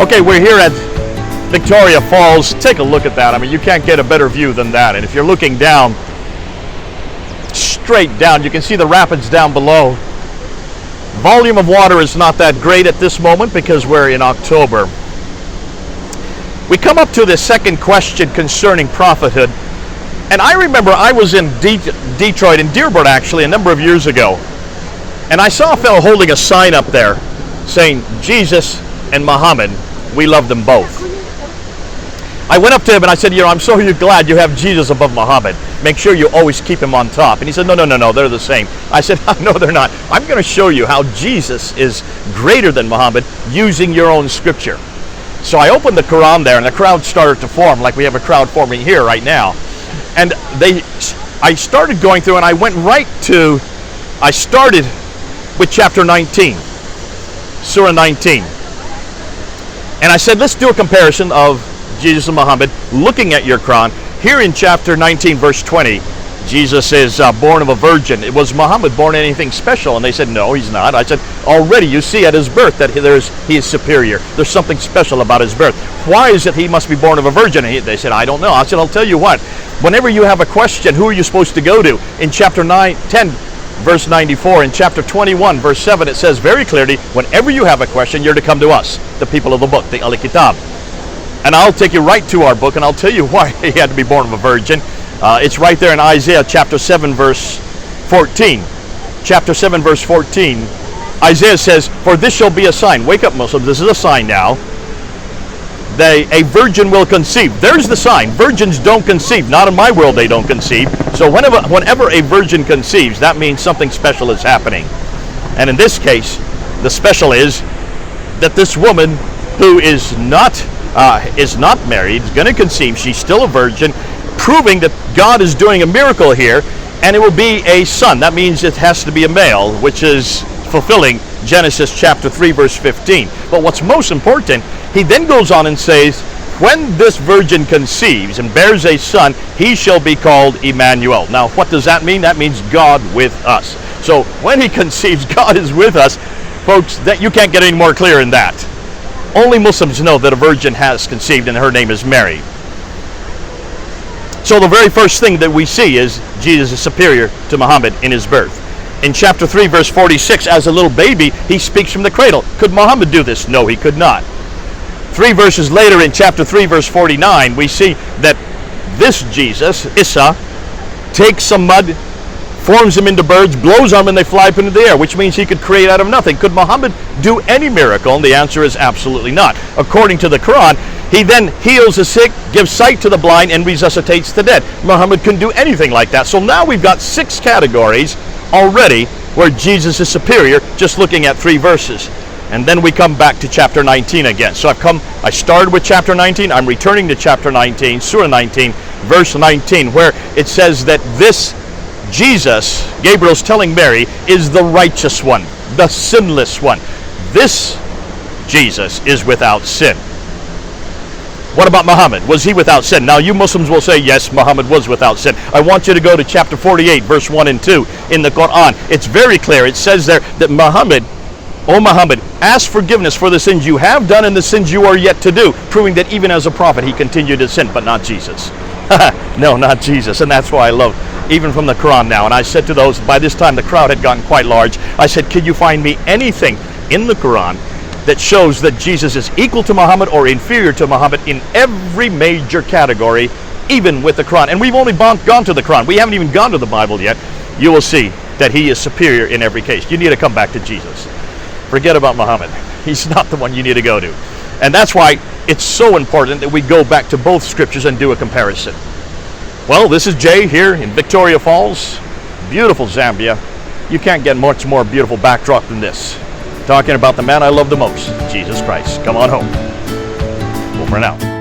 Okay, we're here at Victoria Falls. Take a look at that. I mean, you can't get a better view than that. And if you're looking down, straight down, you can see the rapids down below. Volume of water is not that great at this moment because we're in October. We come up to the second question concerning prophethood. And I remember I was in Detroit, in Dearborn actually, a number of years ago. And I saw a fellow holding a sign up there saying, Jesus and Muhammad, we love them both. I went up to him and I said, I'm so glad you have Jesus above Muhammad. Make sure you always keep him on top. And he said, no, they're the same. I said, no, they're not. I'm going to show you how Jesus is greater than Muhammad using your own scripture. So I opened the Quran there and the crowd started to form like we have a crowd forming here right now. And I started going through and I started with chapter 19, Surah 19. And I said, let's do a comparison of Jesus and Muhammad looking at your Quran. Here in chapter 19, verse 20, Jesus is born of a virgin. Was Muhammad born anything special? And they said, no, he's not. I said, already you see at his birth that he is superior. There's something special about his birth. Why is it he must be born of a virgin? And they said, I don't know. I said, I'll tell you what. Whenever you have a question, who are you supposed to go to? In chapter 10, verse 94, in chapter 21, verse 7, it says very clearly, whenever you have a question, you're to come to us, the people of the book, the Al-Kitab. And I'll take you right to our book, and I'll tell you why he had to be born of a virgin. It's right there in Isaiah chapter 7, verse 14. Chapter 7, verse 14. Isaiah says, for this shall be a sign. Wake up, Muslims. This is a sign now. A virgin will conceive. There's the sign. Virgins don't conceive. Not in my world they don't conceive. So whenever a virgin conceives, that means something special is happening. And in this case, the special is that this woman who is not married, is going to conceive. She's still a virgin, proving that God is doing a miracle here, and it will be a son. That means it has to be a male, which is fulfilling Genesis chapter 3, verse 15. But what's most important, he then goes on and says, when this virgin conceives and bears a son, he shall be called Immanuel. Now, what does that mean? That means God with us. So when he conceives, God is with us. Folks, that you can't get any more clear than that. Only Muslims know that a virgin has conceived and her name is Mary. So the very first thing that we see is Jesus is superior to Muhammad in his birth. In chapter 3, verse 46, as a little baby, he speaks from the cradle. Could Muhammad do this? No, he could not. 3 verses later, in chapter 3, verse 49, we see that this Jesus, Issa, takes some mud, forms them into birds, blows them, and they fly up into the air, which means he could create out of nothing. Could Muhammad do any miracle? And the answer is absolutely not. According to the Quran, he then heals the sick, gives sight to the blind, and resuscitates the dead. Muhammad couldn't do anything like that. So now we've got 6 categories already where Jesus is superior, just looking at 3 verses. And then we come back to chapter 19 again. So I started with chapter 19, I'm returning to chapter 19, Surah 19, verse 19, where it says that this Jesus, Gabriel's telling Mary, is the righteous one, the sinless one. This Jesus is without sin. What about Muhammad? Was he without sin? Now you Muslims will say, yes, Muhammad was without sin. I want you to go to chapter 48, verse 1 and 2 in the Quran. It's very clear. It says there that Muhammad, O Muhammad, ask forgiveness for the sins you have done and the sins you are yet to do, proving that even as a prophet he continued to sin, but not Jesus. No, not Jesus. And that's why I love, even from the Quran now. And I said to those, by this time the crowd had gotten quite large, I said, can you find me anything in the Quran that shows that Jesus is equal to Muhammad or inferior to Muhammad in every major category, even with the Quran? And we've only gone to the Quran. We haven't even gone to the Bible yet. You will see that he is superior in every case. You need to come back to Jesus. Forget about Muhammad. He's not the one you need to go to. And that's why it's so important that we go back to both scriptures and do a comparison. Well, this is Jay here in Victoria Falls, beautiful Zambia. You can't get much more beautiful backdrop than this. Talking about the man I love the most, Jesus Christ. Come on home. Over and out.